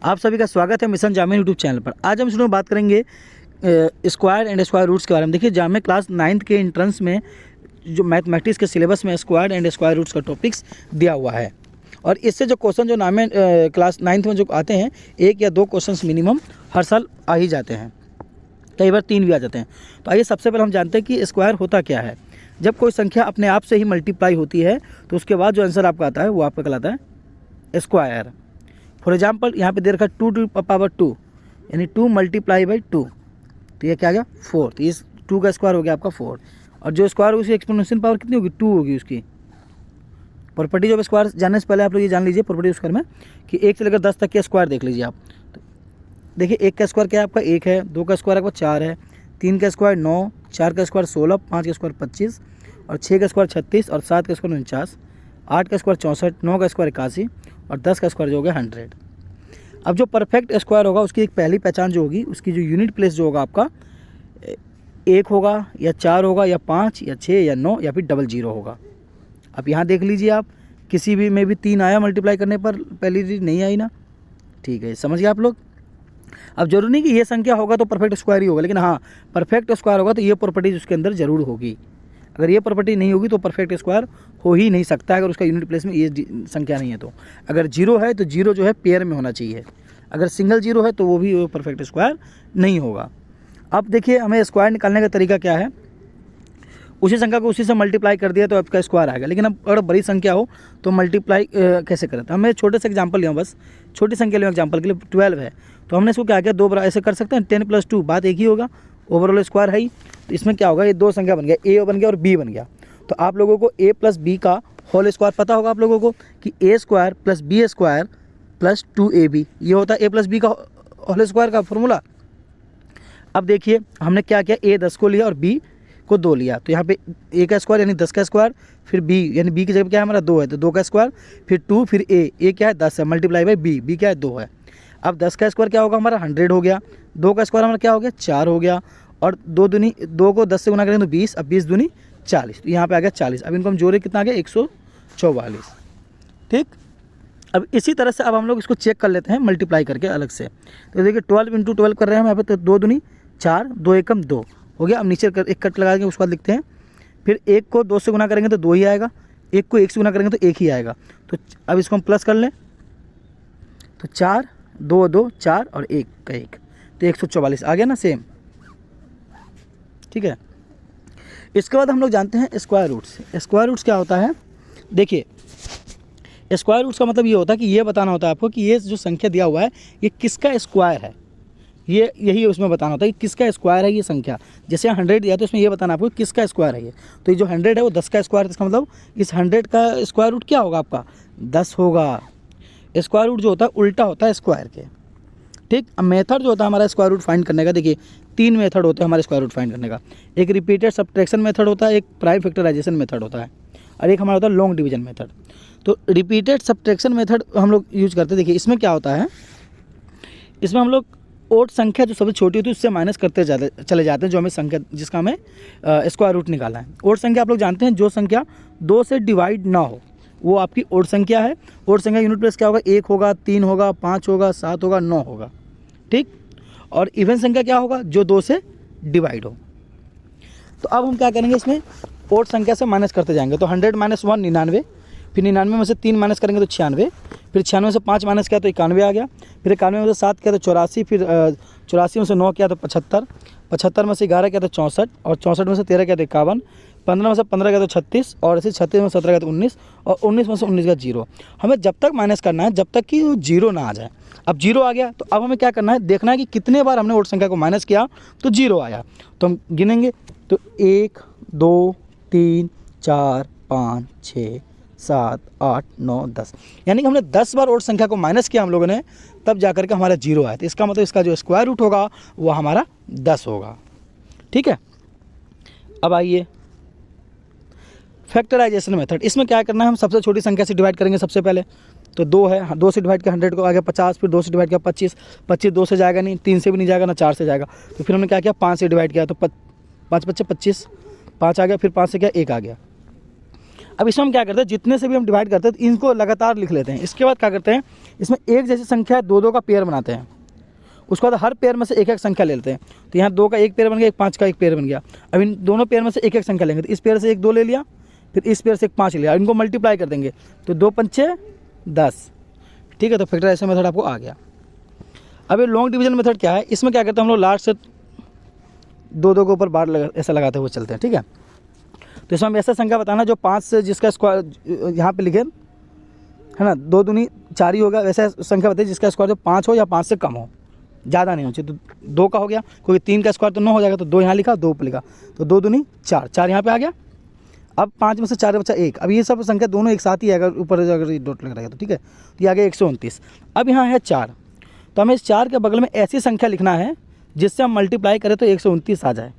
आप सभी का स्वागत है मिशन जामिया यूट्यूब चैनल पर। आज हम इस वीडियो में बात करेंगे स्क्वायर एंड स्क्वायर रूट्स के बारे में। देखिए जामिया क्लास 9th के एंट्रेंस में जो मैथमेटिक्स के सिलेबस में स्क्वायर एंड स्क्वायर रूट्स का टॉपिक्स दिया हुआ है, और इससे जो क्वेश्चन जो नाम क्लास 9th में जो आते हैं, 1 या 2 क्वेश्चन मिनिमम हर साल आ ही जाते हैं, कई बार 3 भी आ जाते हैं। तो आइए सबसे पहले हम जानते हैं कि स्क्वायर होता क्या है। जब कोई संख्या अपने आप से ही मल्टीप्लाई होती है तो उसके बाद जो आंसर आपका आता है वो आपका कहलाता है स्क्वायर। फॉर एग्जाम्पल यहाँ पे दे रखा है 2 टू पावर 2 यानी 2 मल्टीप्लाई बाई 2, तो ये क्या आ गया 4। तो इस 2 का स्क्वायर हो गया आपका 4, और जो स्क्वायर होगी उसकी एक्सपोनेंशियल पावर कितनी होगी 2 होगी उसकी। प्रॉपर्टी ऑफ स्क्वायर जानने से पहले आप लोग ये जान लीजिए प्रॉपर्टी ऑफ स्क्वायर में कि 1 से लेकर 10 तक के स्क्वायर देख लीजिए आप। तो देखिए 1 का स्क्वायर क्या है आपका 1 है, 2 का स्क्वायर आपका 4 है, 3 का स्क्वायर 9, 4 का स्क्वायर 16, 5 का स्क्वायर 25, और 6 का स्क्वायर 36, और 7 का स्क्वायर 49, 8 का स्क्वायर 64, 9 का स्क्वायर 81, और 10 का स्क्वायर जो हो गया 100। अब जो परफेक्ट स्क्वायर होगा उसकी एक पहली पहचान जो होगी, उसकी जो यूनिट प्लेस जो होगा आपका 1 होगा या 4 होगा या 5 या 6 या 9 या फिर 00 होगा। अब यहाँ देख लीजिए आप, किसी भी में भी 3 आया मल्टीप्लाई करने पर, पहली चीज नहीं आई ना, ठीक है, समझ गए आप लोग। अब जरूरी नहीं कि ये संख्या होगा तो परफेक्ट स्क्वायर ही होगा, लेकिन हाँ परफेक्ट स्क्वायर होगा तो ये प्रॉपर्टीज उसके अंदर जरूर होगी। अगर ये प्रॉपर्टी नहीं होगी तो परफेक्ट स्क्वायर हो ही नहीं सकता, अगर उसका यूनिट प्लेस में ये संख्या नहीं है तो। अगर 0 है तो 0 जो है पेयर में होना चाहिए, अगर सिंगल 0 है तो वो भी परफेक्ट स्क्वायर नहीं होगा। अब देखिए हमें स्क्वायर निकालने का तरीका क्या है, उसी संख्या को उसी से मल्टीप्लाई कर दिया तो आपका स्क्वायर आएगा। लेकिन अब अगर बड़ी संख्या हो तो मल्टीप्लाई कैसे करें, तो हमें छोटे से एग्जाम्पल लिया, बस छोटी संख्या लिया एग्जाम्पल के लिए 12 है, तो हमने इसको क्या किया 2 बार ऐसे कर सकते हैं, 10 + 2 बात एक ही होगा, ओवरऑल स्क्वायर है ही। तो इसमें क्या होगा, ये 2 संख्या बन गया, ए बन गया और बी बन गया। तो आप लोगों को a + b का होल स्क्वायर पता होगा आप लोगों को कि a² + b² + 2ab, ये होता है a + b का होल स्क्वायर का फॉर्मूला। अब देखिए हमने क्या किया, a 10 को लिया और b को 2 लिया, तो यहाँ पे a का स्क्वायर यानी 10 का स्क्वायर, फिर b यानी b की जगह क्या है हमारा 2 है तो 2 का स्क्वायर, फिर 2, फिर a क्या है 10 है मल्टीप्लाई बाई b क्या है 2 है। अब 10 का स्क्वायर क्या होगा हमारा 100 हो गया, 2 का स्क्वायर हमारा क्या हो गया 4 हो गया, और 2 को 10 से गुना करेंगे तो 20, अब 20 दूनी 40, तो यहाँ पे आ गया 40। अब इनको हम जोड़े कितना आ गया 144, ठीक। अब इसी तरह से अब हम लोग इसको चेक कर लेते हैं मल्टीप्लाई करके अलग से। तो देखिए 12 × 12 कर रहे हैं हम यहाँ पे, तो 2 दूनी 4, 2 एकम 2 हो गया। अब नीचे एक कट लगा देंगे, उसके बाद लिखते हैं, फिर 1 को 2 से गुना करेंगे तो 2 ही आएगा, 1 को 1 से गुना करेंगे तो 1 ही आएगा। तो अब इसको हम प्लस कर लें, तो 4, 2, 2, 4 और 1 का 1, तो 144 आ गया ना सेम, ठीक है। इसके बाद हम लोग जानते हैं स्क्वायर रूट्स। स्क्वायर रूट्स क्या होता है, देखिए स्क्वायर रूट्स का मतलब ये होता है कि ये बताना होता है आपको कि ये जो संख्या दिया हुआ है ये किसका स्क्वायर है, ये यही उसमें बताना होता है कि किसका स्क्वायर है ये संख्या। जैसे यहाँ 100 दिया तो इसमें ये बताना आपको किसका स्क्वायर है ये, तो ये जो 100 है वो 10 का स्क्वायर है, इसका मतलब इस 100 का स्क्वायर रूट क्या होगा आपका 10 होगा। स्क्वायर रूट जो होता है उल्टा होता है स्क्वायर के, ठीक। अब मेथड जो होता है हमारा स्क्वायर रूट फाइंड करने का, देखिए 3 मेथड होते हैं हमारे स्क्वायर रूट फाइंड करने का। एक रिपीटेड सब्ट्रैक्शन मेथड होता है, एक प्राइम फैक्टराइजेशन मेथड होता है, और एक हमारा होता है लॉन्ग डिवीजन मेथड। तो रिपीटेड सब्ट्रैक्शन मेथड हम लोग यूज करते हैं। देखिए इसमें क्या होता है, इसमें हम लोग ओड संख्या जो सबसे छोटी होती है उससे माइनस करते चले जाते हैं, जो हमें संख्या जिसका हमें स्क्वायर रूट निकालना है। ओड संख्या आप लोग जानते हैं, जो संख्या 2 से डिवाइड ना हो वो आपकी ओड संख्या है। ओड संख्या यूनिट प्लेस क्या होगा 1 होगा, 3 होगा, 5 होगा, 7 होगा, 9 होगा, ठीक। और इवन संख्या क्या होगा जो 2 से डिवाइड हो। तो अब हम क्या करेंगे, इसमें ओड संख्या से माइनस करते जाएंगे। तो 100 - 1 99, फिर 99 में से 3 माइनस करेंगे तो 96, फिर 96 से 5 माइनस किया तो 91 आ गया, फिर 91 में से 7 किया तो 84, फिर 84 में से 9 किया तो 75, 75 में से 11 किया तो 64, और 64 में से 13 किया तो 51, 15 में से 15 किया तो 36, और ऐसे 36 में 17 किया तो 19, और 19 में से 19 का 0। हमें जब तक माइनस करना है जब तक कि 0 ना आ जाए। अब 0 आ गया तो अब हमें क्या करना है, देखना है कि कितने बार हमने ओड संख्या को माइनस किया तो 0 आया। तो हम गिनेंगे, तो 1, 2, 3, 4, 5, 6, 7, 8, 9, 10, यानी कि हमने 10 बार ओड संख्या को माइनस किया हम लोगों ने, तब जाकर के हमारा 0 आया। तो इसका मतलब इसका जो स्क्वायर रूट होगा वो हमारा 10 होगा, ठीक है। अब आइए फैक्टराइजेशन मेथड। इसमें क्या करना है, हम सबसे छोटी संख्या से डिवाइड करेंगे सबसे पहले। तो 2 है, 2 से डिवाइड किया 100 को आ गया 50, फिर 2 से डिवाइड किया 25, 25 2 से जाएगा नहीं, 3 से भी नहीं जाएगा ना 4 से जाएगा, तो फिर हमने क्या किया 5 से डिवाइड किया, तो 5 × 5 = 25, 5 आ गया, फिर 5 से क्या 1 आ गया। अब इसमें हम क्या करते हैं, जितने से भी हम डिवाइड करते हैं तो इनको लगातार लिख लेते हैं। इसके बाद क्या करते हैं, इसमें एक जैसी संख्या दो दो का पेयर बनाते हैं, उसके बाद हर पेयर में से एक एक संख्या ले लेते हैं। तो यहाँ 2 का एक पेयर बन गया, एक 5 का एक पेयर बन गया। अब इन दोनों पेयर में से एक एक संख्या लेंगे, तो इस पेयर से एक 2 ले लिया, फिर इस पेयर से एक 5 लिया, इनको मल्टीप्लाई कर देंगे तो 2 पंचे 10। ठीक है, तो फैक्टराइजेशन मेथड आपको आ गया। अब ये लॉन्ग डिवीजन मेथड क्या है, इसमें क्या करते हैं हम लोग लास्ट से 2 के ऊपर बार ऐसा लगाते हुए चलते हैं। ठीक है, तो इसमें हम ऐसा संख्या बताना जो 5 से जिसका स्क्वायर यहाँ पे लिखे है ना, 2 दूनी 4 ही होगा, वैसा संख्या बताइए जिसका स्क्वायर जो 5 हो या 5 से कम हो, ज़्यादा नहीं हो चाहिए। तो 2 का हो गया, क्योंकि 3 का स्क्वायर तो 9 हो जाएगा, तो 2 यहाँ लिखा, 2 ऊपर लिखा, तो 2 दूनी 4, 4 यहाँ पे आ गया। अब 5 में से 4 बचा 1, अब ये सब संख्या दोनों एक साथ ही आएगा, ऊपर अगर डॉट लग रहेगा तो ठीक है, तो ये आ गया 129। अब यहाँ है 4, तो हमें इस 4 के बगल में ऐसी संख्या लिखना है जिससे हम मल्टीप्लाई करें तो 129 आ जाए।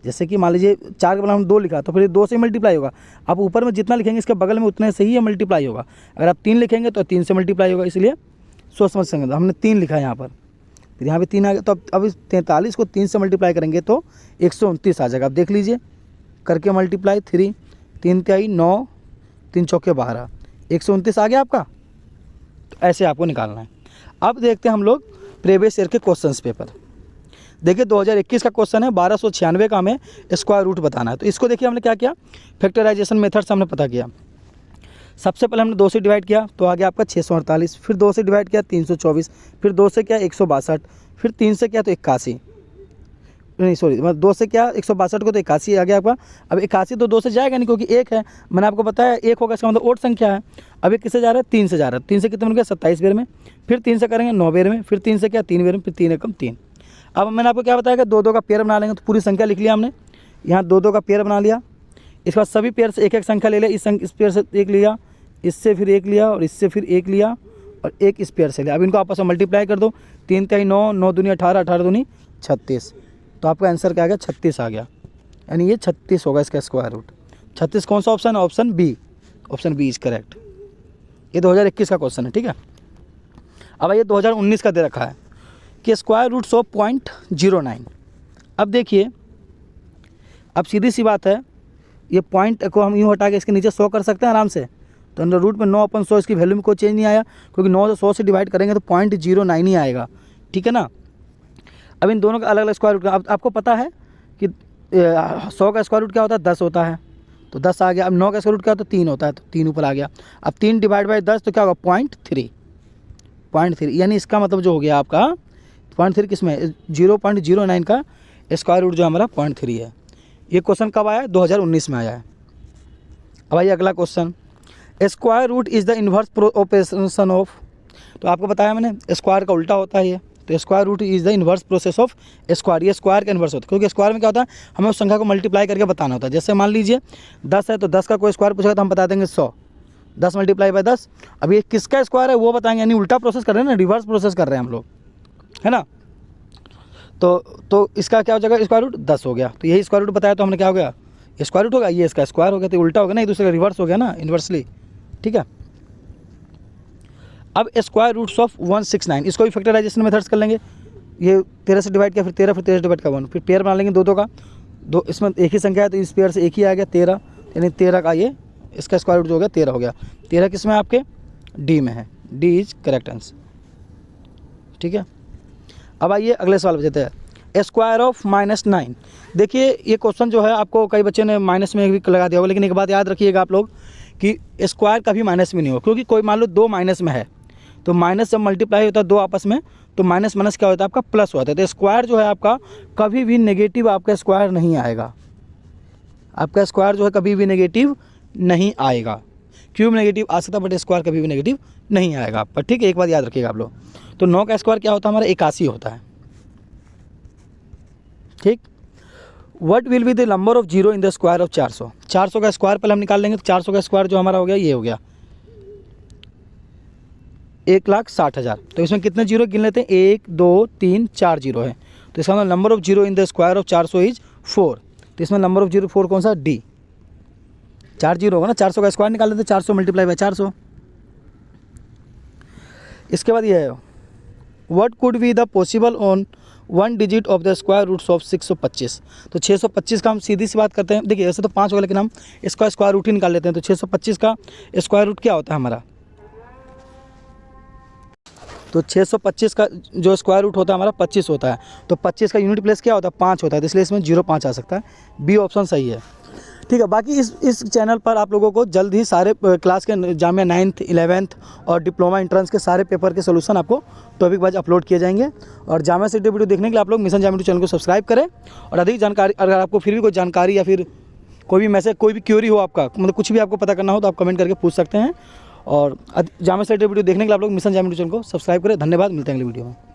जैसे कि मान लीजिए 4 के बगल हम 2 लिखा, तो फिर 2 से मल्टीप्लाई होगा। आप ऊपर में जितना लिखेंगे इसके बगल में उतने से ही ये मल्टीप्लाई होगा। अगर आप 3 लिखेंगे तो 3 से मल्टीप्लाई होगा, इसलिए सोच समझ संख्या हमने 3 लिखा है यहाँ पर, फिर यहाँ पे 3 आ गया। तो अब इस 43 को 3 से मल्टीप्लाई करेंगे तो 129 आ जाएगा। आप देख लीजिए करके मल्टीप्लाई, 3 3 तिहाई 9, 3 चौके 12, 129 आ गया आपका। तो ऐसे आपको निकालना है। अब देखते हैं हम लोग प्रीवियस ईयर के क्वेश्चंस पेपर। देखिए 2021 का क्वेश्चन है, 1296 का हमें स्क्वायर रूट बताना है। तो इसको देखिए हमने क्या किया, फैक्टराइजेशन मेथड से हमने पता किया। सबसे पहले हमने 2 से डिवाइड किया तो आ गया आपका 648, फिर 2 से डिवाइड किया 324, फिर 2 से किया 162, फिर 3 से किया तो 81, नहीं सॉरी, मतलब 2 से क्या 162 को तो 81 आ गया आपका। अब 81 तो 2 से जाएगा नहीं क्योंकि 1 है, मैंने आपको बताया 1 होगा, इसका मतलब ओड संख्या है। अब ये किससे जा रहा है, 3 से जा रहा है। 3 से कितने बन गया 27 बेर में, फिर 3 से करेंगे 9 बेर में, फिर 3 से क्या 3 बेर में, फिर 3 एकम 3। अब मैंने आपको क्या बताया कि 2 का पेयर बना लेंगे, तो पूरी संख्या लिख लिया हमने, यहाँ 2 का पेयर बना लिया। इसके बाद सभी पेयर से एक एक संख्या ले लिया, इस पेयर से 1 लिया, इससे फिर 1 लिया, और इससे फिर 1 लिया, और 1 इस पेयर से लिया। अब इनको आपस में मल्टीप्लाई कर दो, 3 तिहाई 9, 9 दूनी 18, 18 दूनी 36, तो आपका आंसर क्या आ गया, 36 आ गया। यानी ये 36 होगा इसका स्क्वायर रूट। 36 कौन सा ऑप्शन है, option B, option B is correct. ये 2021 का क्वेश्चन है। ठीक है, अब ये 2019 का दे रखा है कि स्क्वायर रूट्स ऑफ 0.09। अब देखिए, अब सीधी सी बात है, ये पॉइंट को हम यूँ हटा के इसके नीचे 100 कर सकते हैं आराम से। तो अंडर रूट में 9/100 इसकी वैल्यू में कोई चेंज नहीं आया, क्योंकि 9 से 100 से डिवाइड करेंगे तो 0.09 ही आएगा। ठीक है ना। अब इन दोनों का अलग अलग स्क्वायर रूट, अब आपको पता है कि 100 का स्क्वायर रूट क्या होता है, 10 होता है, तो 10 आ गया। अब 9 का स्क्वायर रूट क्या होता है, 3 होता है, तो 3 ऊपर आ गया। अब 3 डिवाइड बाई 10 तो क्या होगा, 0.3, यानी इसका मतलब जो हो गया आपका 0.3 किस में, 0.09 का स्क्वायर रूट जो हमारा 0.3 है। ये क्वेश्चन कब आया है, 2019 में आया है। अब आइए अगला question, square root is the inverse operation of. तो आपको बताया मैंने स्क्वायर का उल्टा होता है ये, तो square root is the inverse process of square. ये स्क्वायर का इन्वर्स होता है, क्योंकि स्क्वायर में क्या होता है, हमें उस संख्या को मल्टीप्लाई करके बताना होता है। जैसे मान लीजिए 10 है, तो 10 का कोई स्क्वायर पूछेगा तो हम बता देंगे 100, 10 मल्टीप्लाई बाय 10। अब ये किसका स्क्वायर है वो बताएंगे, यानी उल्टा प्रोसेस कर रहे हैं ना, रिवर्स प्रोसेस कर रहे हैं हम लोग, है ना। तो इसका क्या हो जाएगा, स्क्वायर रूट 10 हो गया। तो यही स्क्वायर रूट बताया तो हमने क्या हो गया, स्क्वायर रूट होगा, ये इसका स्क्वायर हो गया, तो उल्टा हो गया ना, एक दूसरे का रिवर्स हो गया ना, इन्वर्सली। ठीक है, अब स्क्वायर रूट्स ऑफ 169, इसको भी फैक्टराइजेशन मेथड्स कर लेंगे। ये 13 से डिवाइड किया, फिर 13, फिर 13 से डिवाइड का 1, फिर पेयर बना लेंगे 2 का, 2 इसमें एक ही संख्या है तो इस पेयर से एक ही आ गया 13, यानी 13 का ये इसका स्क्वायर रूट जो हो गया 13 हो गया। 13 किस में आपके, डी में है, डी इज करेक्ट आंसर। ठीक है, अब आइए अगले सवाल बचते हैं, स्क्वायर ऑफ -9। देखिए ये क्वेश्चन जो है आपको कई बच्चे ने माइनस में भी लगा दिया होगा, लेकिन एक बात याद रखिएगा आप लोग कि स्क्वायर कभी माइनस में नहीं हो, क्योंकि कोई मान लो 2 माइनस में है, तो माइनस जब मल्टीप्लाई होता है 2 आपस में, तो माइनस माइनस क्या होता है आपका प्लस होता है। तो स्क्वायर जो है आपका कभी भी नेगेटिव आपका स्क्वायर नहीं आएगा, आपका स्क्वायर जो है कभी भी नेगेटिव नहीं आएगा। क्यूब नेगेटिव आ सकता है बट स्क्वायर कभी भी नेगेटिव नहीं आएगा पर। ठीक है, एक बात याद रखिएगा आप लोग। तो 9 का स्क्वायर क्या होता है हमारा, 81 होता है। ठीक, what will be the number of zero in the square of 400। 400 का स्क्वायर पहले हम निकाल लेंगे, तो 400 का स्क्वायर जो हमारा हो गया ये हो गया 1,60,000। तो इसमें कितने जीरो गिन लेते हैं, 1 2 3 4 जीरो है, तो इसका मतलब number of zero in the square of 400 is 4। तो इसमें नंबर ऑफ जीरो 4 कौन सा, डी, 4 जीरो होगा ना। 400 का स्क्वायर निकाल लेते हैं, 400 मल्टीप्लाई बाय 400। इसके बाद ये है, what could be the possible on 1 digit of the square roots of 625। तो 625 का हम सीधी सी बात करते हैं। देखिए वैसे तो 5 होगा, लेकिन हम इसका स्क्वायर रूट ही निकाल लेते हैं। तो 625 का स्क्वायर रूट क्या होता है हमारा? तो 625 का जो स्क्वायर रूट होता है हमारा 25 होता है। तो 25 का यूनिट प्लेस क्या होता है? 5 होता है। तो इसलिए इसमें 0.5 आ सकता है। बी ऑप्शन सही है। ठीक है, बाकी इस चैनल पर आप लोगों को जल्द ही सारे क्लास के जामिया 9th 11th और डिप्लोमा एंट्रेंस के सारे पेपर के सोल्यूशन आपको टॉपिक वाइज अपलोड किए जाएंगे। और जामिया से वीडियो देखने के लिए आप लोग मिशन जामिया चैनल को सब्सक्राइब करें। और अधिक जानकारी, अगर आपको फिर भी कोई जानकारी या फिर कोई भी मैसेज, कोई भी क्वेरी हो आपका, मतलब कुछ भी आपको पता करना हो, तो आप कमेंट करके पूछ सकते हैं। और जामिया से वीडियो देखने के लिए आप लोग मिशन जामिया चैनल को सब्सक्राइब करें। धन्यवाद, मिलते हैं अगले वीडियो में।